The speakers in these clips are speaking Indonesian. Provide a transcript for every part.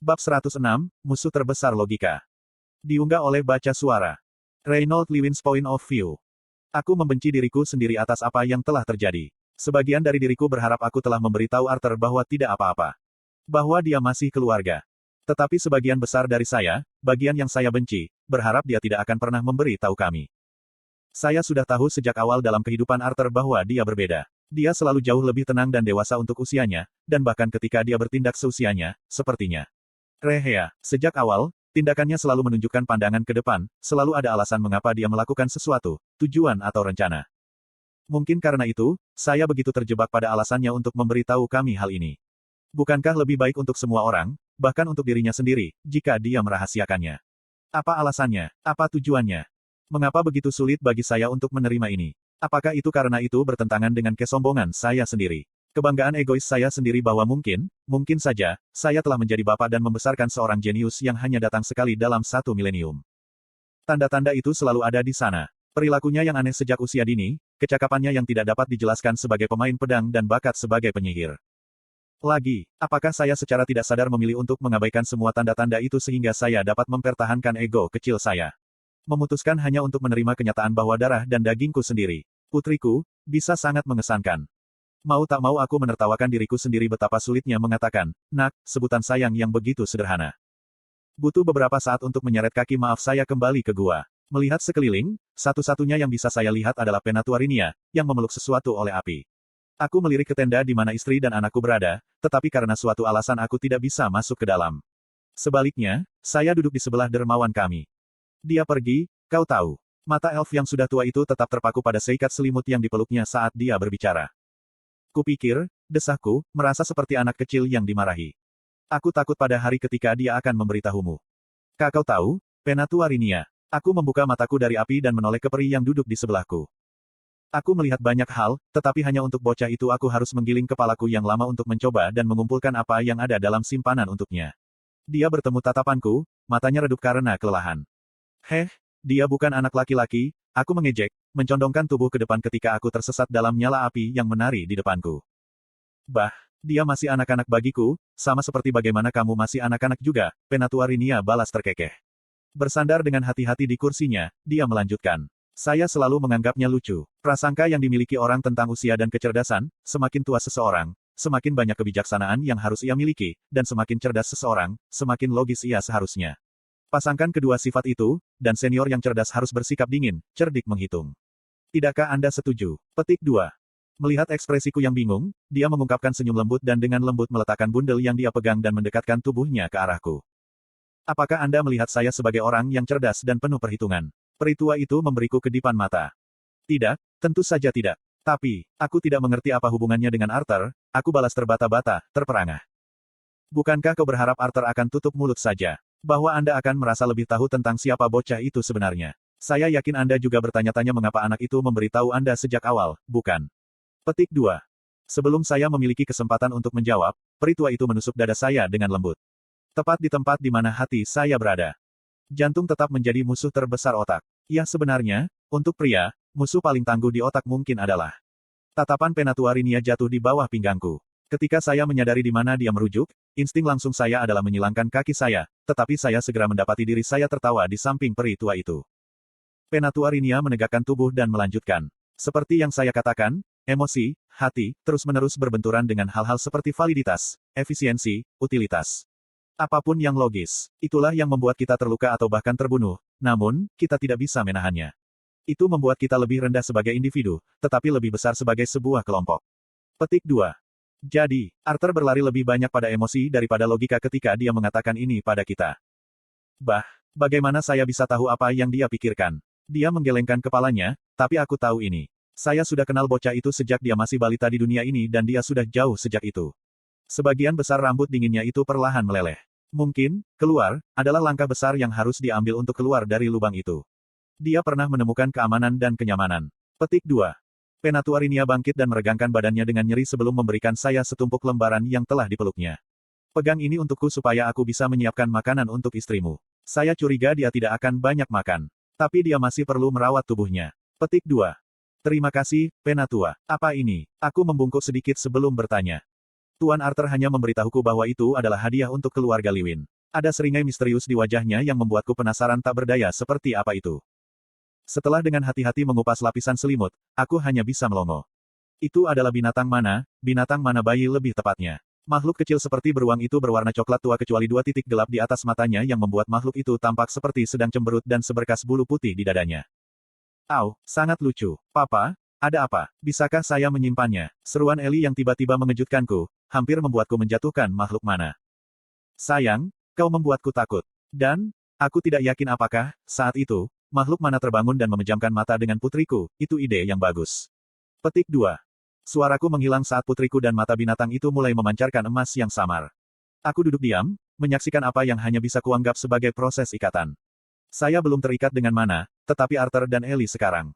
Bab 106, Musuh Terbesar Logika. Diunggah oleh Baca Suara. Reynold Lewins Point of View. Aku membenci diriku sendiri atas apa yang telah terjadi. Sebagian dari diriku berharap aku telah memberitahu Arthur bahwa tidak apa-apa. Bahwa dia masih keluarga. Tetapi sebagian besar dari saya, bagian yang saya benci, berharap dia tidak akan pernah memberitahu kami. Saya sudah tahu sejak awal dalam kehidupan Arthur bahwa dia berbeda. Dia selalu jauh lebih tenang dan dewasa untuk usianya, dan bahkan ketika dia bertindak seusianya, sepertinya. Rehea, sejak awal, tindakannya selalu menunjukkan pandangan ke depan, selalu ada alasan mengapa dia melakukan sesuatu, tujuan atau rencana. Mungkin karena itu, saya begitu terjebak pada alasannya untuk memberitahu kami hal ini. Bukankah lebih baik untuk semua orang, bahkan untuk dirinya sendiri, jika dia merahasiakannya? Apa alasannya? Apa tujuannya? Mengapa begitu sulit bagi saya untuk menerima ini? Apakah itu karena itu bertentangan dengan kesombongan saya sendiri? Kebanggaan egois saya sendiri bahwa mungkin saja, saya telah menjadi bapak dan membesarkan seorang jenius yang hanya datang sekali dalam 1 milenium. Tanda-tanda itu selalu ada di sana. Perilakunya yang aneh sejak usia dini, kecakapannya yang tidak dapat dijelaskan sebagai pemain pedang dan bakat sebagai penyihir. Lagi, apakah saya secara tidak sadar memilih untuk mengabaikan semua tanda-tanda itu sehingga saya dapat mempertahankan ego kecil saya? Memutuskan hanya untuk menerima kenyataan bahwa darah dan dagingku sendiri, putriku, bisa sangat mengesankan. Mau tak mau aku menertawakan diriku sendiri betapa sulitnya mengatakan, "Nak," sebutan sayang yang begitu sederhana. Butuh beberapa saat untuk menyeret kaki maaf saya kembali ke gua. Melihat sekeliling, satu-satunya yang bisa saya lihat adalah Penatuarinia, yang memeluk sesuatu oleh api. Aku melirik ke tenda di mana istri dan anakku berada, tetapi karena suatu alasan aku tidak bisa masuk ke dalam. Sebaliknya, saya duduk di sebelah dermawan kami. Dia pergi, kau tahu. Mata elf yang sudah tua itu tetap terpaku pada seikat selimut yang dipeluknya saat dia berbicara. Kupikir, desahku, merasa seperti anak kecil yang dimarahi. Aku takut pada hari ketika dia akan memberitahumu. Kau tahu, Penatuarinia. Aku membuka mataku dari api dan menoleh ke peri yang duduk di sebelahku. Aku melihat banyak hal, tetapi hanya untuk bocah itu aku harus menggiling kepalaku yang lama untuk mencoba dan mengumpulkan apa yang ada dalam simpanan untuknya. Dia bertemu tatapanku, matanya redup karena kelelahan. Dia bukan anak laki-laki, aku mengejek, mencondongkan tubuh ke depan ketika aku tersesat dalam nyala api yang menari di depanku. Dia masih anak-anak bagiku, sama seperti bagaimana kamu masih anak-anak juga, Penatuarinia balas terkekeh. Bersandar dengan hati-hati di kursinya, dia melanjutkan. Saya selalu menganggapnya lucu. Prasangka yang dimiliki orang tentang usia dan kecerdasan, semakin tua seseorang, semakin banyak kebijaksanaan yang harus ia miliki, dan semakin cerdas seseorang, semakin logis ia seharusnya. Pasangkan kedua sifat itu, dan senior yang cerdas harus bersikap dingin, cerdik menghitung. Tidakkah Anda setuju? Petik 2. Melihat ekspresiku yang bingung, dia mengungkapkan senyum lembut dan dengan lembut meletakkan bundel yang dia pegang dan mendekatkan tubuhnya ke arahku. Apakah Anda melihat saya sebagai orang yang cerdas dan penuh perhitungan? Peri tua itu memberiku kedipan mata. Tidak, tentu saja tidak. Tapi, aku tidak mengerti apa hubungannya dengan Arthur, aku balas terbata-bata, terperangah. Bukankah kau berharap Arthur akan tutup mulut saja? Bahwa Anda akan merasa lebih tahu tentang siapa bocah itu sebenarnya. Saya yakin Anda juga bertanya-tanya mengapa anak itu memberitahu Anda sejak awal, bukan? Petik 2. Sebelum saya memiliki kesempatan untuk menjawab, peri tua itu menusuk dada saya dengan lembut. Tepat di tempat di mana hati saya berada. Jantung tetap menjadi musuh terbesar otak. Ya sebenarnya, untuk pria, musuh paling tangguh di otak mungkin adalah. Tatapan Penatuarinia jatuh di bawah pinggangku. Ketika saya menyadari di mana dia merujuk, insting langsung saya adalah menyilangkan kaki saya, tetapi saya segera mendapati diri saya tertawa di samping peri tua itu. Penatuarinia menegakkan tubuh dan melanjutkan. Seperti yang saya katakan, emosi, hati, terus-menerus berbenturan dengan hal-hal seperti validitas, efisiensi, utilitas. Apapun yang logis, itulah yang membuat kita terluka atau bahkan terbunuh, namun, kita tidak bisa menahannya. Itu membuat kita lebih rendah sebagai individu, tetapi lebih besar sebagai sebuah kelompok. Petik 2. Jadi, Arthur berlari lebih banyak pada emosi daripada logika ketika dia mengatakan ini pada kita. Bagaimana saya bisa tahu apa yang dia pikirkan? Dia menggelengkan kepalanya, tapi aku tahu ini. Saya sudah kenal bocah itu sejak dia masih balita di dunia ini dan dia sudah jauh sejak itu. Sebagian besar rambut dinginnya itu perlahan meleleh. Mungkin, keluar, adalah langkah besar yang harus diambil untuk keluar dari lubang itu. Dia pernah menemukan keamanan dan kenyamanan. Petik 2. Penatuarinia bangkit dan meregangkan badannya dengan nyeri sebelum memberikan saya setumpuk lembaran yang telah dipeluknya. Pegang ini untukku supaya aku bisa menyiapkan makanan untuk istrimu. Saya curiga dia tidak akan banyak makan. Tapi dia masih perlu merawat tubuhnya. Petik 2. Terima kasih, Penatua. Apa ini? Aku membungkuk sedikit sebelum bertanya. Tuan Arthur hanya memberitahuku bahwa itu adalah hadiah untuk keluarga Lewin. Ada seringai misterius di wajahnya yang membuatku penasaran tak berdaya seperti apa itu. Setelah dengan hati-hati mengupas lapisan selimut, aku hanya bisa melongo. Itu adalah binatang mana bayi lebih tepatnya. Makhluk kecil seperti beruang itu berwarna coklat tua kecuali 2 titik gelap di atas matanya yang membuat makhluk itu tampak seperti sedang cemberut dan seberkas bulu putih di dadanya. Au, sangat lucu. Papa, ada apa? Bisakah saya menyimpannya? Seruan Ellie yang tiba-tiba mengejutkanku, hampir membuatku menjatuhkan makhluk mana. Sayang, kau membuatku takut. Dan, aku tidak yakin apakah, saat itu, makhluk mana terbangun dan memejamkan mata dengan putriku, itu ide yang bagus. Petik 2. Suaraku menghilang saat putriku dan mata binatang itu mulai memancarkan emas yang samar. Aku duduk diam, menyaksikan apa yang hanya bisa kuanggap sebagai proses ikatan. Saya belum terikat dengan mana, tetapi Arthur dan Ellie sekarang.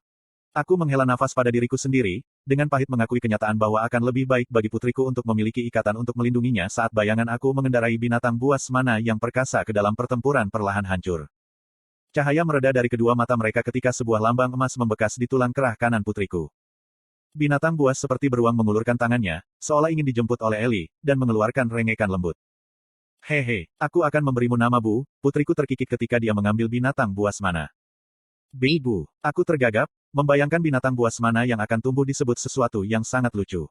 Aku menghela nafas pada diriku sendiri, dengan pahit mengakui kenyataan bahwa akan lebih baik bagi putriku untuk memiliki ikatan untuk melindunginya saat bayangan aku mengendarai binatang buas mana yang perkasa ke dalam pertempuran perlahan hancur. Cahaya mereda dari kedua mata mereka ketika sebuah lambang emas membekas di tulang kerah kanan putriku. Binatang buas seperti beruang mengulurkan tangannya, seolah ingin dijemput oleh Ellie, dan mengeluarkan rengekan lembut. Hehe, aku akan memberimu nama Bu, putriku terkikik ketika dia mengambil binatang buas mana. Bu, aku tergagap, membayangkan binatang buas mana yang akan tumbuh disebut sesuatu yang sangat lucu.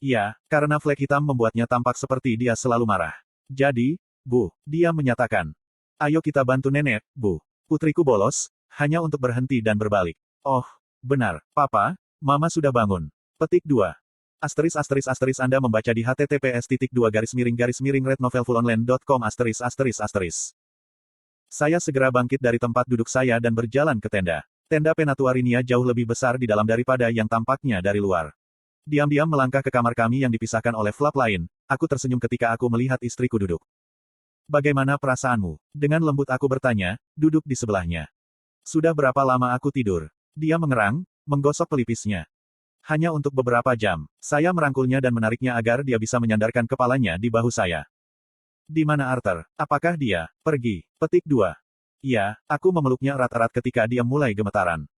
Ya, karena flek hitam membuatnya tampak seperti dia selalu marah. Jadi, Bu, dia menyatakan. Ayo kita bantu nenek, Bu. Putriku bolos, hanya untuk berhenti dan berbalik. Oh, benar, Papa, Mama sudah bangun. Petik 2. Anda membaca di https://rednovelfullonline.com. Saya segera bangkit dari tempat duduk saya dan berjalan ke tenda. Tenda Penatuarinia jauh lebih besar di dalam daripada yang tampaknya dari luar. Diam-diam melangkah ke kamar kami yang dipisahkan oleh flap lain, aku tersenyum ketika aku melihat istriku duduk. Bagaimana perasaanmu? Dengan lembut aku bertanya, duduk di sebelahnya. Sudah berapa lama aku tidur? Dia mengerang, menggosok pelipisnya. Hanya untuk beberapa jam. Saya merangkulnya dan menariknya agar dia bisa menyandarkan kepalanya di bahu saya. Di mana Arthur? Apakah dia pergi? Petik 2. Ya, aku memeluknya erat-erat ketika dia mulai gemetaran.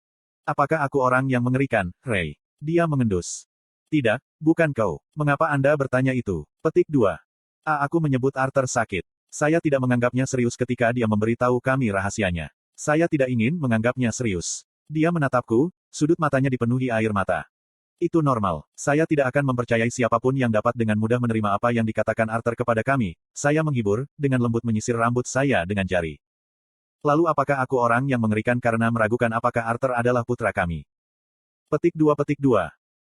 Apakah aku orang yang mengerikan, Ray? Dia mengendus. Tidak, bukan kau. Mengapa Anda bertanya itu? Petik 2. Aku menyebut Arthur sakit. Saya tidak menganggapnya serius ketika dia memberitahu kami rahasianya. Saya tidak ingin menganggapnya serius. Dia menatapku, sudut matanya dipenuhi air mata. Itu normal. Saya tidak akan mempercayai siapapun yang dapat dengan mudah menerima apa yang dikatakan Arthur kepada kami. Saya menghibur, dengan lembut menyisir rambut saya dengan jari. Lalu apakah aku orang yang mengerikan karena meragukan apakah Arthur adalah putra kami? Petik 2.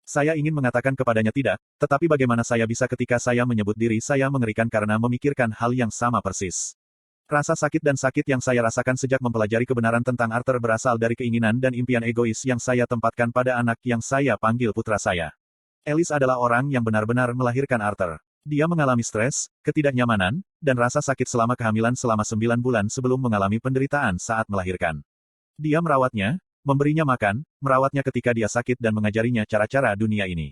Saya ingin mengatakan kepadanya tidak, tetapi bagaimana saya bisa ketika saya menyebut diri saya mengerikan karena memikirkan hal yang sama persis. Rasa sakit dan sakit yang saya rasakan sejak mempelajari kebenaran tentang Arthur berasal dari keinginan dan impian egois yang saya tempatkan pada anak yang saya panggil putra saya. Alice adalah orang yang benar-benar melahirkan Arthur. Dia mengalami stres, ketidaknyamanan, dan rasa sakit selama kehamilan selama 9 bulan sebelum mengalami penderitaan saat melahirkan. Dia merawatnya, memberinya makan, merawatnya ketika dia sakit dan mengajarinya cara-cara dunia ini.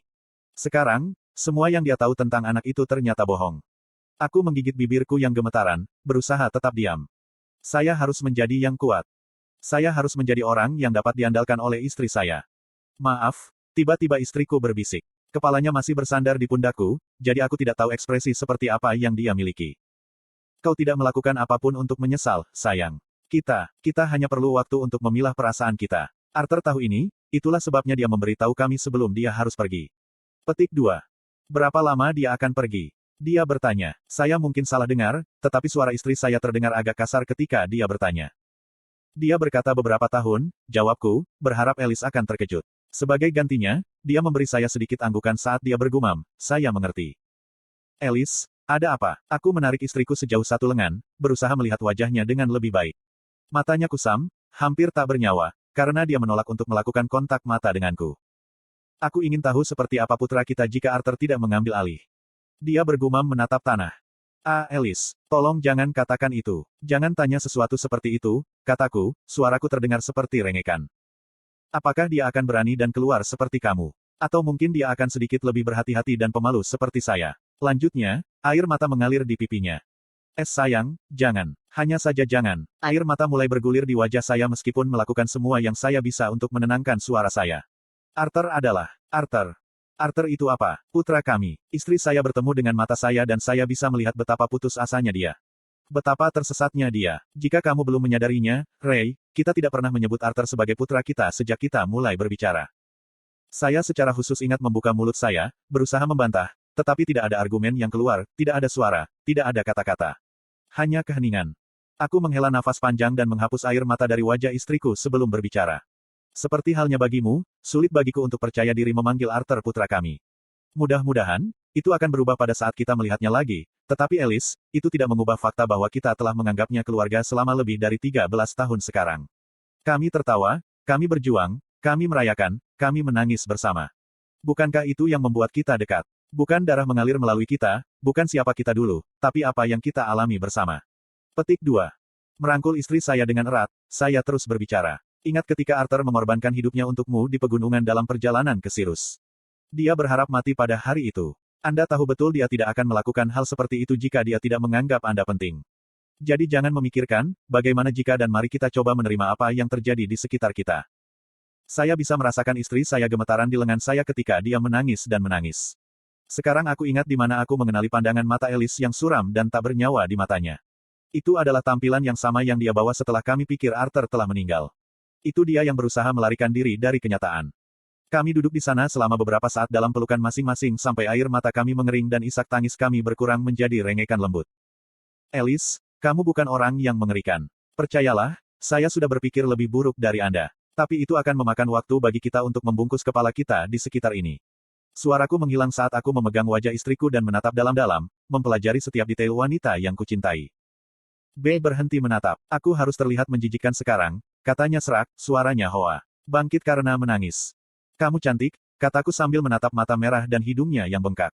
Sekarang, semua yang dia tahu tentang anak itu ternyata bohong. Aku menggigit bibirku yang gemetaran, berusaha tetap diam. Saya harus menjadi yang kuat. Saya harus menjadi orang yang dapat diandalkan oleh istri saya. Maaf, tiba-tiba istriku berbisik. Kepalanya masih bersandar di pundakku, jadi aku tidak tahu ekspresi seperti apa yang dia miliki. Kau tidak melakukan apapun untuk menyesal, sayang. Kita hanya perlu waktu untuk memilah perasaan kita. Arthur tahu ini, itulah sebabnya dia memberitahu kami sebelum dia harus pergi. Petik 2. Berapa lama dia akan pergi? Dia bertanya. Saya mungkin salah dengar, tetapi suara istri saya terdengar agak kasar ketika dia bertanya. Dia berkata beberapa tahun, jawabku, berharap Alice akan terkejut. Sebagai gantinya, dia memberi saya sedikit anggukan saat dia bergumam, saya mengerti. Alice, ada apa? Aku menarik istriku sejauh 1 lengan, berusaha melihat wajahnya dengan lebih baik. Matanya kusam, hampir tak bernyawa, karena dia menolak untuk melakukan kontak mata denganku. Aku ingin tahu seperti apa putra kita jika Arthur tidak mengambil alih. Dia bergumam menatap tanah. Alice, tolong jangan katakan itu. Jangan tanya sesuatu seperti itu, kataku, suaraku terdengar seperti rengekan. Apakah dia akan berani dan keluar seperti kamu? Atau mungkin dia akan sedikit lebih berhati-hati dan pemalu seperti saya? Lanjutnya, air mata mengalir di pipinya. Sayang, jangan. Hanya saja jangan. Air mata mulai bergulir di wajah saya meskipun melakukan semua yang saya bisa untuk menenangkan suara saya. Arthur adalah Arthur. Arthur itu apa? Putra kami. Istri saya bertemu dengan mata saya dan saya bisa melihat betapa putus asanya dia. Betapa tersesatnya dia. Jika kamu belum menyadarinya, Ray, kita tidak pernah menyebut Arthur sebagai putra kita sejak kita mulai berbicara. Saya secara khusus ingat membuka mulut saya, berusaha membantah, tetapi tidak ada argumen yang keluar, tidak ada suara, tidak ada kata-kata. Hanya keheningan. Aku menghela nafas panjang dan menghapus air mata dari wajah istriku sebelum berbicara. Seperti halnya bagimu, sulit bagiku untuk percaya diri memanggil Arthur putra kami. Mudah-mudahan, itu akan berubah pada saat kita melihatnya lagi, tetapi Alice, itu tidak mengubah fakta bahwa kita telah menganggapnya keluarga selama lebih dari 13 tahun sekarang. Kami tertawa, kami berjuang, kami merayakan, kami menangis bersama. Bukankah itu yang membuat kita dekat? Bukan darah mengalir melalui kita, bukan siapa kita dulu, tapi apa yang kita alami bersama. Petik 2. Merangkul istri saya dengan erat, saya terus berbicara. Ingat ketika Arthur mengorbankan hidupnya untukmu di pegunungan dalam perjalanan ke Sirus. Dia berharap mati pada hari itu. Anda tahu betul dia tidak akan melakukan hal seperti itu jika dia tidak menganggap Anda penting. Jadi jangan memikirkan, bagaimana jika dan mari kita coba menerima apa yang terjadi di sekitar kita. Saya bisa merasakan istri saya gemetaran di lengan saya ketika dia menangis dan menangis. Sekarang aku ingat di mana aku mengenali pandangan mata Alice yang suram dan tak bernyawa di matanya. Itu adalah tampilan yang sama yang dia bawa setelah kami pikir Arthur telah meninggal. Itu dia yang berusaha melarikan diri dari kenyataan. Kami duduk di sana selama beberapa saat dalam pelukan masing-masing sampai air mata kami mengering dan isak tangis kami berkurang menjadi rengekan lembut. Alice, kamu bukan orang yang mengerikan. Percayalah, saya sudah berpikir lebih buruk dari Anda. Tapi itu akan memakan waktu bagi kita untuk membungkus kepala kita di sekitar ini. Suaraku menghilang saat aku memegang wajah istriku dan menatap dalam-dalam, mempelajari setiap detail wanita yang kucintai. B berhenti menatap. Aku harus terlihat menjijikkan sekarang, katanya serak, suaranya hoa. Bangkit karena menangis. Kamu cantik, kataku sambil menatap mata merah dan hidungnya yang bengkak.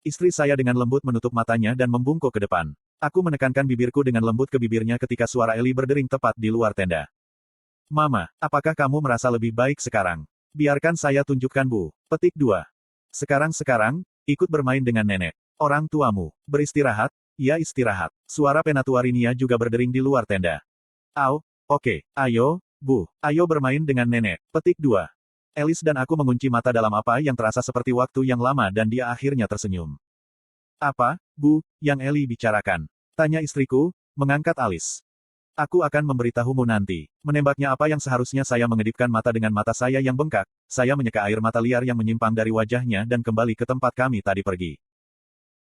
Istri saya dengan lembut menutup matanya dan membungkuk ke depan. Aku menekankan bibirku dengan lembut ke bibirnya ketika suara Ellie berdering tepat di luar tenda. Mama, apakah kamu merasa lebih baik sekarang? Biarkan saya tunjukkan Bu. Petik 2. Sekarang, ikut bermain dengan nenek. Orang tuamu. Beristirahat, ya istirahat. Suara Penatuarinia juga berdering di luar tenda. Au, oke, ayo, Bu, ayo bermain dengan nenek. Petik 2. Alice dan aku mengunci mata dalam apa yang terasa seperti waktu yang lama dan dia akhirnya tersenyum. Apa, Bu, yang Ellie bicarakan? Tanya istriku, mengangkat alis. Aku akan memberitahumu nanti. Menembaknya apa yang seharusnya saya mengedipkan mata dengan mata saya yang bengkak, saya menyeka air mata liar yang menyimpang dari wajahnya dan kembali ke tempat kami tadi pergi.